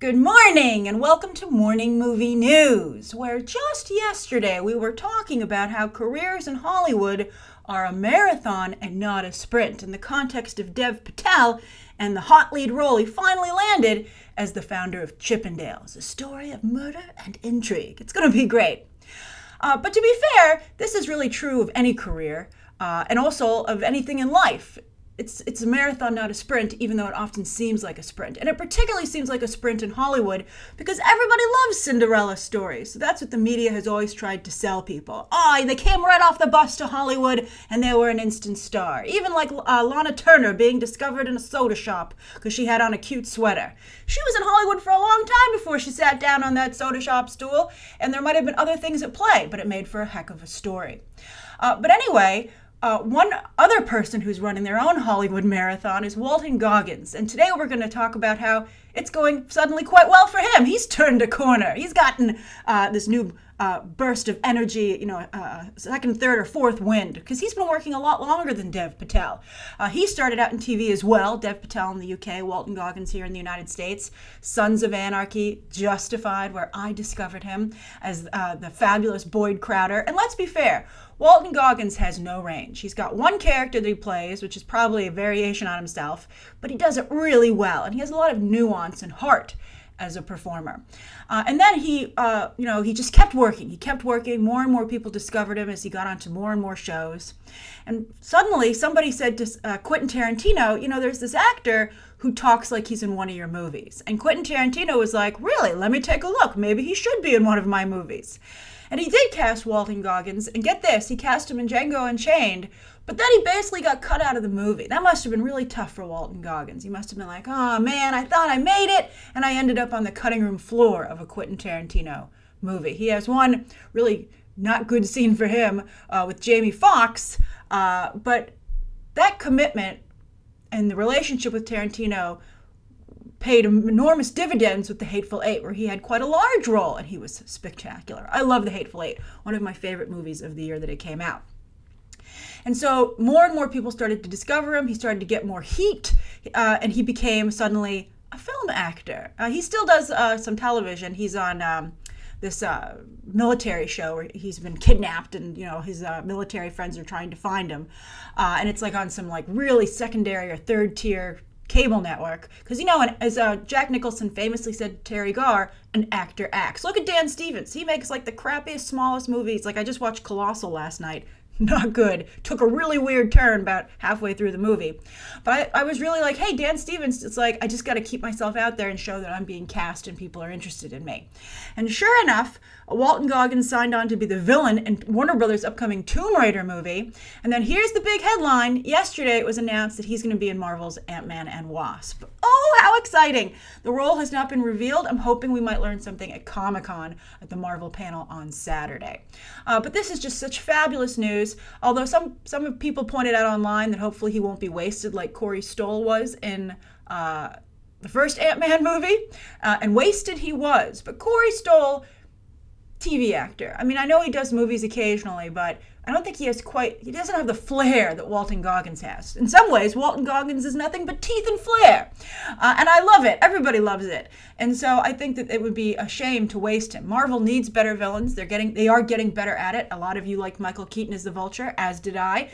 Good morning and welcome to Morning Movie News, where just yesterday we were talking about how careers in Hollywood are a marathon and not a sprint in the context of Dev Patel and the hot lead role he finally landed as the founder of Chippendales, a story of murder and intrigue. It's going to be great. But to be fair, this is really true of any career and also of anything in life. It's a marathon, not a sprint, even though it often seems like a sprint. And it particularly seems like a sprint in Hollywood because everybody loves Cinderella stories. So that's what the media has always tried to sell people. They came right off the bus to Hollywood and they were an instant star. Even like Lana Turner being discovered in a soda shop because she had on a cute sweater. She was in Hollywood for a long time before she sat down on that soda shop stool, and there might have been other things at play, but it made for a heck of a story. But anyway, one other person who's running their own Hollywood marathon is Walton Goggins. And today we're going to talk about how it's going suddenly quite well for him. He's turned a corner. He's gotten this new burst of energy, second, third, or fourth wind, because he's been working a lot longer than Dev Patel. He started out in TV as well, Dev Patel in the UK, Walton Goggins here in the United States. Sons of Anarchy, Justified, where I discovered him as the fabulous Boyd Crowder. And let's be fair, Walton Goggins has no range. He's got one character that he plays, which is probably a variation on himself, but he does it really well, and he has a lot of nuance and heart as a performer. And then he just kept working. He kept working. More and more people discovered him as he got onto more and more shows. And suddenly somebody said to Quentin Tarantino, there's this actor who talks like he's in one of your movies. And Quentin Tarantino was like, really? Let me take a look. Maybe he should be in one of my movies. And he did cast Walton Goggins, and get this, he cast him in Django Unchained, but then he basically got cut out of the movie. That must have been really tough for Walton Goggins. He must have been like, oh man, I thought I made it, and I ended up on the cutting room floor of a Quentin Tarantino movie. He has one really not good scene for him with Jamie Foxx, but that commitment and the relationship with Tarantino paid enormous dividends with The Hateful Eight, where he had quite a large role, and he was spectacular. I love The Hateful Eight, one of my favorite movies of the year that it came out. And so more and more people started to discover him. He started to get more heat, and he became suddenly a film actor. He still does some television. He's on this military show where he's been kidnapped, and his military friends are trying to find him. And it's like on some like really secondary or third tier cable network, because as Jack Nicholson famously said to Terry Garr, an actor acts. Look at Dan Stevens. He makes like the crappiest, smallest movies. Like I just watched Colossal last night. Not good. Took a really weird turn about halfway through the movie. But I was really like, hey, Dan Stevens, it's like, I just got to keep myself out there and show that I'm being cast and people are interested in me. And sure enough, Walton Goggins signed on to be the villain in Warner Brothers' upcoming Tomb Raider movie. And then here's the big headline. Yesterday it was announced that he's going to be in Marvel's Ant-Man and Wasp. Oh, how exciting. The role has not been revealed. I'm hoping we might learn something at Comic-Con at the Marvel panel on Saturday. But this is just such fabulous news. Although some people pointed out online that hopefully he won't be wasted like Corey Stoll was in the first Ant-Man movie. And wasted he was. But Corey Stoll, TV actor. I mean, I know he does movies occasionally, but I don't think he doesn't have the flair that Walton Goggins has. In some ways, Walton Goggins is nothing but teeth and flair. And I love it. Everybody loves it. And so I think that it would be a shame to waste him. Marvel needs better villains. They are getting better at it. A lot of you liked Michael Keaton as the Vulture, as did I.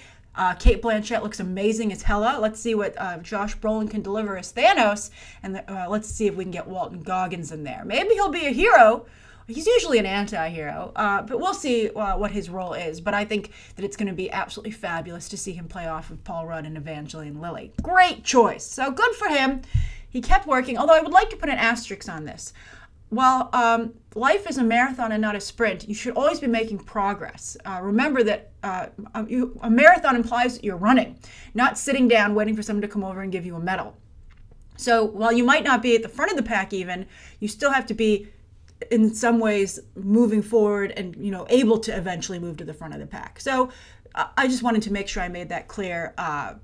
Cate Blanchett looks amazing as Hela. Let's see what Josh Brolin can deliver as Thanos. And let's see if we can get Walton Goggins in there. Maybe he'll be a hero. He's usually an anti-hero, but we'll see what his role is. But I think that it's going to be absolutely fabulous to see him play off of Paul Rudd and Evangeline Lilly. Great choice. So good for him. He kept working, although I would like to put an asterisk on this. While life is a marathon and not a sprint, you should always be making progress. Remember that a marathon implies that you're running, not sitting down waiting for someone to come over and give you a medal. So while you might not be at the front of the pack even, you still have to be in some ways moving forward and able to eventually move to the front of the pack. So I just wanted to make sure I made that clear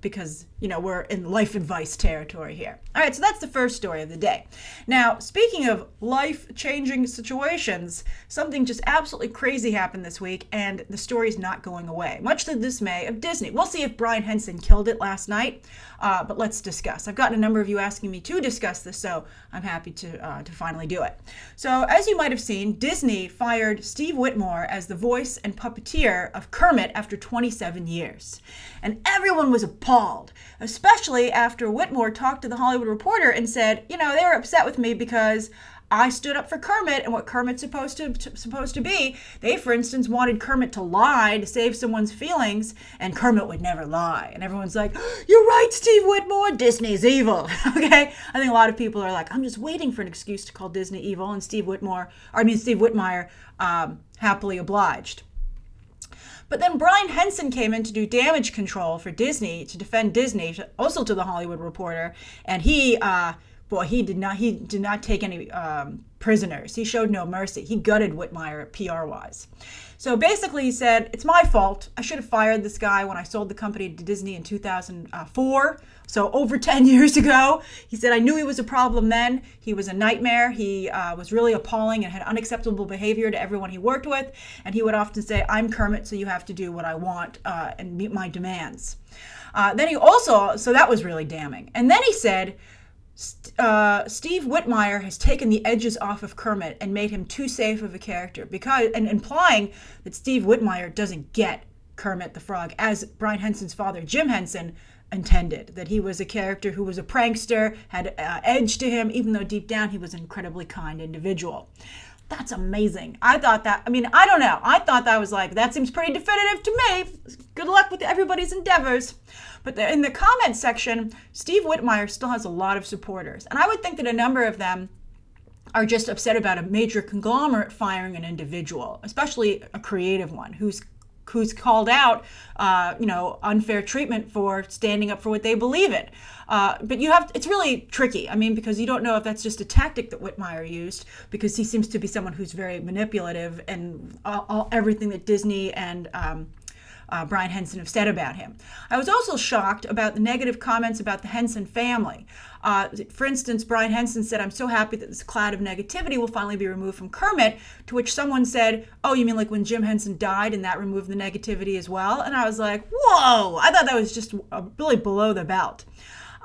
because we're in life advice territory here. All right, so that's the first story of the day. Now, speaking of life-changing situations, something just absolutely crazy happened this week, and the story's not going away, much to the dismay of Disney. We'll see if Brian Henson killed it last night, but let's discuss. I've gotten a number of you asking me to discuss this, so I'm happy to finally do it. So, as you might have seen, Disney fired Steve Whitmire as the voice and puppeteer of Kermit after 27 years. And everyone was appalled, especially after Whitmire talked to the Hollywood Reporter and said, they were upset with me because I stood up for Kermit and what Kermit's supposed to be. They, for instance, wanted Kermit to lie to save someone's feelings, and Kermit would never lie. And everyone's like, "You're right, Steve Whitmire, Disney's evil." Okay? I think a lot of people are like, I'm just waiting for an excuse to call Disney evil, and Steve Whitmire happily obliged. But then Brian Henson came in to do damage control for Disney, to defend Disney, also to the Hollywood Reporter, and he did not take any prisoners. He showed no mercy. He gutted Whitmire PR-wise. So basically he said, it's my fault. I should have fired this guy when I sold the company to Disney in 2004. So over 10 years ago. He said, I knew he was a problem then. He was a nightmare. He was really appalling and had unacceptable behavior to everyone he worked with. And he would often say, I'm Kermit, so you have to do what I want and meet my demands. Then he also, so that was really damning. And then he said, Steve Whitmire has taken the edges off of Kermit and made him too safe of a character, and implying that Steve Whitmire doesn't get Kermit the Frog as Brian Henson's father, Jim Henson, intended, that he was a character who was a prankster, had edge to him, even though deep down he was an incredibly kind individual. That's amazing. I thought that, I don't know. I thought that was like, that seems pretty definitive to me. Good luck with everybody's endeavors. But in the comments section, Steve Whitmire still has a lot of supporters. And I would think that a number of them are just upset about a major conglomerate firing an individual, especially a creative one who's called out, unfair treatment for standing up for what they believe in. But it's really tricky. Because you don't know if that's just a tactic that Whitmire used, because he seems to be someone who's very manipulative and everything that Disney and Brian Henson have said about him. I was also shocked about the negative comments about the Henson family. For instance, Brian Henson said, I'm so happy that this cloud of negativity will finally be removed from Kermit, to which someone said, oh, you mean like when Jim Henson died and that removed the negativity as well? And I was like, whoa, I thought that was just really below the belt.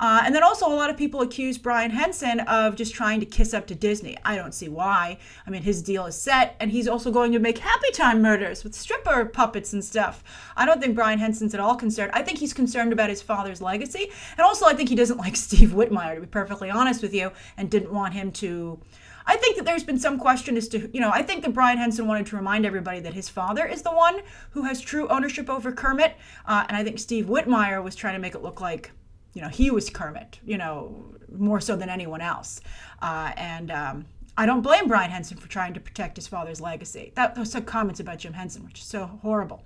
And then also a lot of people accuse Brian Henson of just trying to kiss up to Disney. I don't see why. His deal is set, and he's also going to make Happy Time murders with stripper puppets and stuff. I don't think Brian Henson's at all concerned. I think he's concerned about his father's legacy. And also I think he doesn't like Steve Whitmire, to be perfectly honest with you, and didn't want him to... I think that there's been some question as to, I think that Brian Henson wanted to remind everybody that his father is the one who has true ownership over Kermit. And I think Steve Whitmire was trying to make it look like, he was Kermit, more so than anyone else. I don't blame Brian Henson for trying to protect his father's legacy. Those are comments about Jim Henson, which is so horrible.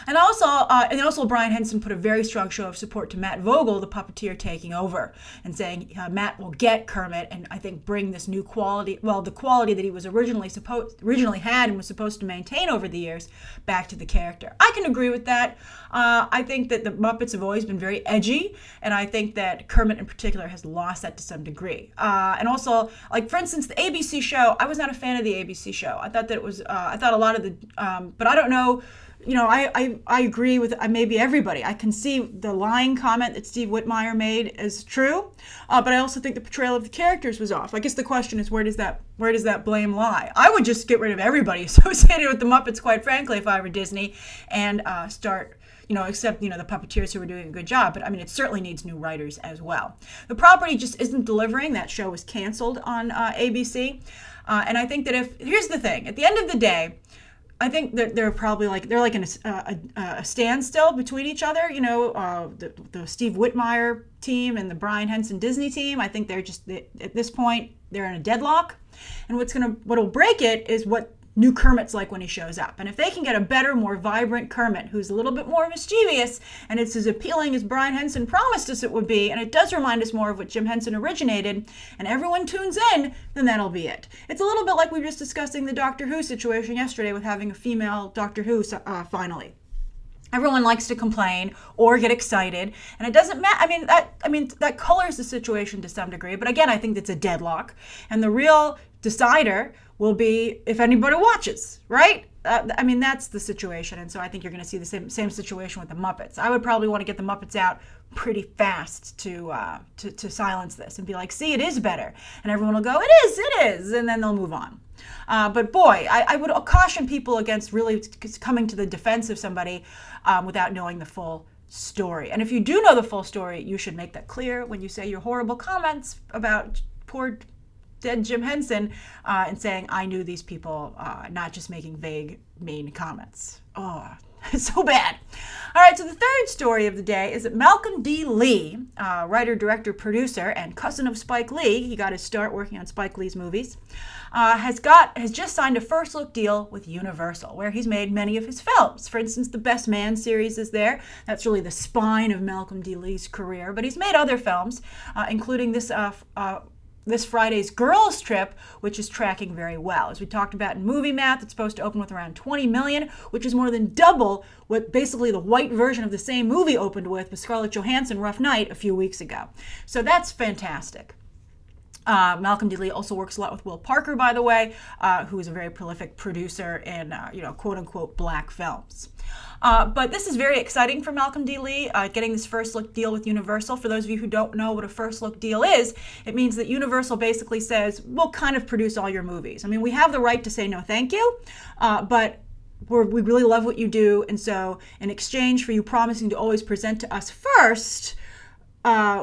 And also Brian Henson put a very strong show of support to Matt Vogel, the puppeteer, taking over, and saying Matt will get Kermit and I think bring this new quality, the quality that he was originally had and was supposed to maintain over the years, back to the character. I can agree with that. I think that the Muppets have always been very edgy, and I think that Kermit in particular has lost that to some degree. And also, like for instance, the ABC show, I was not a fan of the ABC show. I thought that it was, I thought a lot of the, but I don't know. I agree with maybe everybody. I can see the lying comment that Steve Whitmire made as true, but I also think the portrayal of the characters was off. I guess the question is, where does that blame lie? I would just get rid of everybody associated with the Muppets, quite frankly, if I were Disney, and start, except, the puppeteers who were doing a good job. But it certainly needs new writers as well. The property just isn't delivering. That show was canceled on ABC. And I think that here's the thing, at the end of the day, I think that they're probably they're in a standstill between each other. The Steve Whitmire team and the Brian Henson Disney team. I think they're just at this point they're in a deadlock. And what'll break it is what new Kermit's like when he shows up. And if they can get a better, more vibrant Kermit who's a little bit more mischievous and it's as appealing as Brian Henson promised us it would be, and it does remind us more of what Jim Henson originated, and everyone tunes in, then that'll be it. It's a little bit like we were just discussing the Doctor Who situation yesterday with having a female Doctor Who finally. Everyone likes to complain or get excited, and it doesn't matter. That colors the situation to some degree. But again, I think it's a deadlock, and the real decider will be if anybody watches, right? That's the situation, and so I think you're going to see the same situation with the Muppets. I would probably want to get the Muppets out pretty fast to silence this and be like, see, it is better, and everyone will go, it is, and then they'll move on. But boy, I would caution people against really coming to the defense of somebody without knowing the full story. And if you do know the full story, you should make that clear when you say your horrible comments about poor dead Jim Henson and saying, I knew these people, not just making vague, mean comments. Oh, it's so bad. All right, so the third story of the day is that Malcolm D. Lee, writer, director, producer, and cousin of Spike Lee, he got his start working on Spike Lee's movies, has just signed a first look deal with Universal, where he's made many of his films. For instance, the Best Man series is there. That's really the spine of Malcolm D. Lee's career, but he's made other films, including this Friday's Girls Trip, which is tracking very well. As we talked about in Movie Math, it's supposed to open with around $20 million, which is more than double what basically the white version of the same movie opened with Scarlett Johansson, Rough Night, a few weeks ago. So that's fantastic. Malcolm D. Lee also works a lot with Will Parker, by the way, who is a very prolific producer in, quote-unquote, black films. But this is very exciting for Malcolm D. Lee, getting this first look deal with Universal. For those of you who don't know what a first look deal is, it means that Universal basically says, we'll kind of produce all your movies. I mean, we have the right to say no thank you, but we really love what you do. And so in exchange for you promising to always present to us first,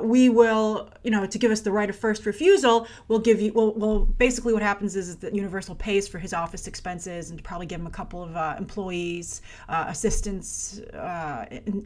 we will, to give us the right of first refusal, we'll basically what happens is that Universal pays for his office expenses and probably give him a couple of employees, assistants,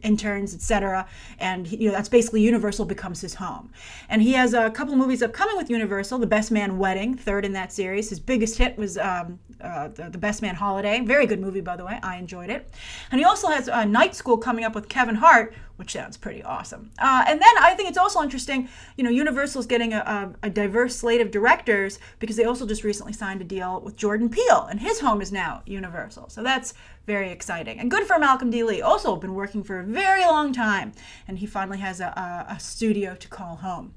interns, etc. And that's basically Universal becomes his home. And he has a couple of movies upcoming with Universal. The Best Man Wedding, third in that series. His biggest hit was the Best Man Holiday. Very good movie, by the way. I enjoyed it. And he also has Night School coming up with Kevin Hart, which sounds pretty awesome. And then I think it's also interesting, Universal's getting a diverse slate of directors because they also just recently signed a deal with Jordan Peele, and his home is now Universal. So that's very exciting. And good for Malcolm D. Lee, also been working for a very long time, and he finally has a studio to call home.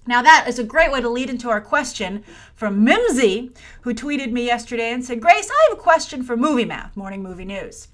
Now that is a great way to lead into our question from Mimsy, who tweeted me yesterday and said, Grace, I have a question for Movie Math, Morning Movie News.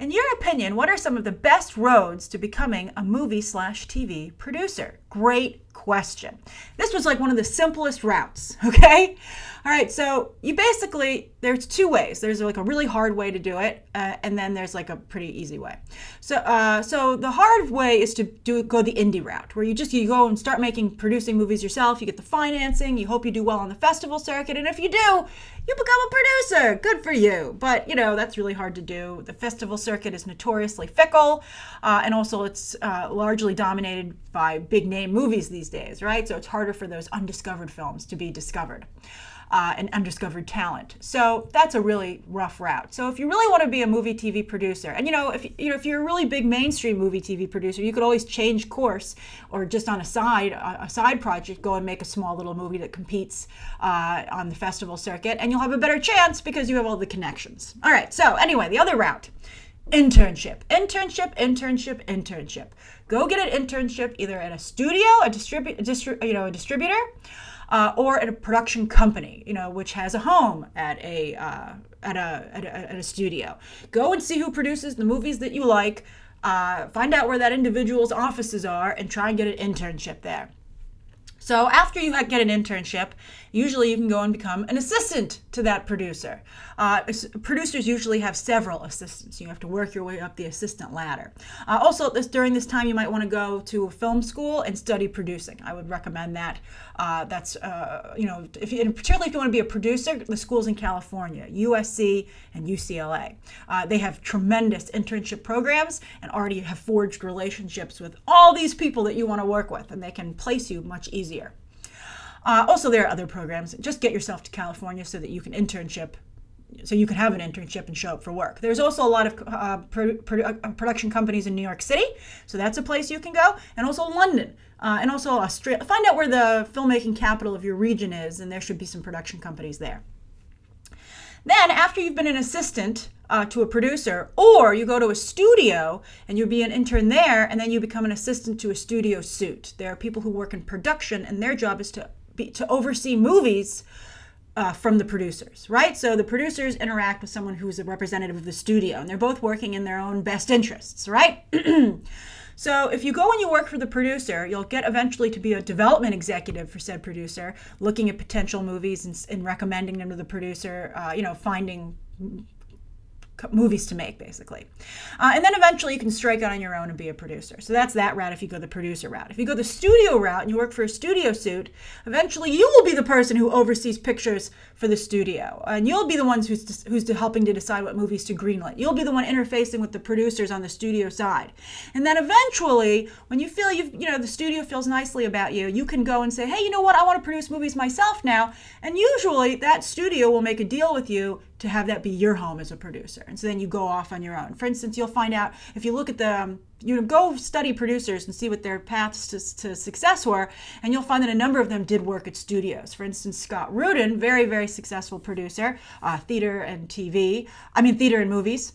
In your opinion, what are some of the best roads to becoming a movie/TV producer? Great question. This was like one of the simplest routes, okay? All right, so there's two ways. There's like a really hard way to do it, and then there's like a pretty easy way. So the hard way is to go the indie route, where you go and start producing movies yourself. You get the financing. You hope you do well on the festival circuit, and if you do, you become a producer. Good for you. But that's really hard to do. The festival circuit is notoriously fickle, and also it's largely dominated by big name movies these days, right? So it's harder for those undiscovered films to be discovered. And undiscovered talent. So that's a really rough route. So if you really want to be a movie TV producer, and if you're a really big mainstream movie TV producer, you could always change course, or just on a side project, go and make a small little movie that competes on the festival circuit, and you'll have a better chance because you have all the connections. All right. So anyway, the other route. Internship. Go get an internship either at a studio, a distributor, or at a production company, which has a home at a studio. Go and see who produces the movies that you like. Find out where that individual's offices are and try and get an internship there. So after you get an internship, usually you can go and become an assistant to that producer. Producers usually have several assistants. You have to work your way up the assistant ladder. Also, during this time, you might want to go to a film school and study producing. I would recommend that. Particularly if you want to be a producer, the schools in California, USC and UCLA. They have tremendous internship programs and already have forged relationships with all these people that you want to work with, and they can place you much easier. Also, there are other programs. Just get yourself to California so that you can have an internship and show up for work. There's also a lot of production companies in New York City, so that's a place you can go, and also London, and also Australia. Find out where the filmmaking capital of your region is, and there should be some production companies there. Then after you've been an assistant to a producer, or you go to a studio and you'll be an intern there, and then you become an assistant to a studio suit. There are people who work in production, and their job is to oversee movies from the producers, right? So the producers interact with someone who is a representative of the studio, and they're both working in their own best interests, right? So if you go and you work for the producer, you'll get eventually to be a development executive for said producer, looking at potential movies and recommending them to the producer, finding movies to make, basically. And then eventually you can strike out on your own and be a producer. So that's that route if you go the producer route. If you go the studio route and you work for a studio suit, eventually you will be the person who oversees pictures for the studio. And you'll be the ones who's helping to decide what movies to greenlight. You'll be the one interfacing with the producers on the studio side. And then eventually, when you feel the studio feels nicely about you, you can go and say, hey, you know what? I want to produce movies myself now. And usually that studio will make a deal with you to have that be your home as a producer. And so then you go off on your own. For instance, you'll find out, if you look at go study producers and see what their paths to success were, and you'll find that a number of them did work at studios. For instance, Scott Rudin, very, very successful producer, theater and movies.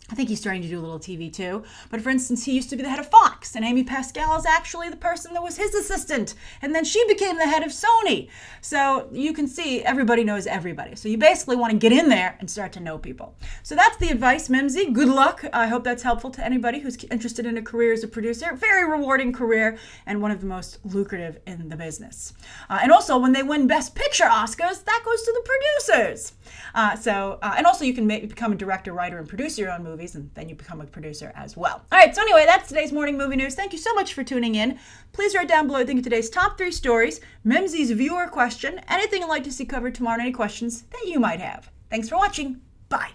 I think he's starting to do a little TV too. But for instance, he used to be the head of Fox, and Amy Pascal is actually the person that was his assistant. And then she became the head of Sony. So you can see everybody knows everybody. So you basically want to get in there and start to know people. So that's the advice, Mimsy. Good luck. I hope that's helpful to anybody who's interested in a career as a producer. Very rewarding career and one of the most lucrative in the business. And also, when they win Best Picture Oscars, that goes to the producers. And also you can become a director, writer, and produce your own movies, and then you become a producer as well. All right, so anyway, that's today's morning movie news. Thank you so much for tuning in. Please write down below, I think, of today's top 3 stories, Mimsy's viewer question, anything you'd like to see covered tomorrow, and any questions that you might have. Thanks for watching. Bye.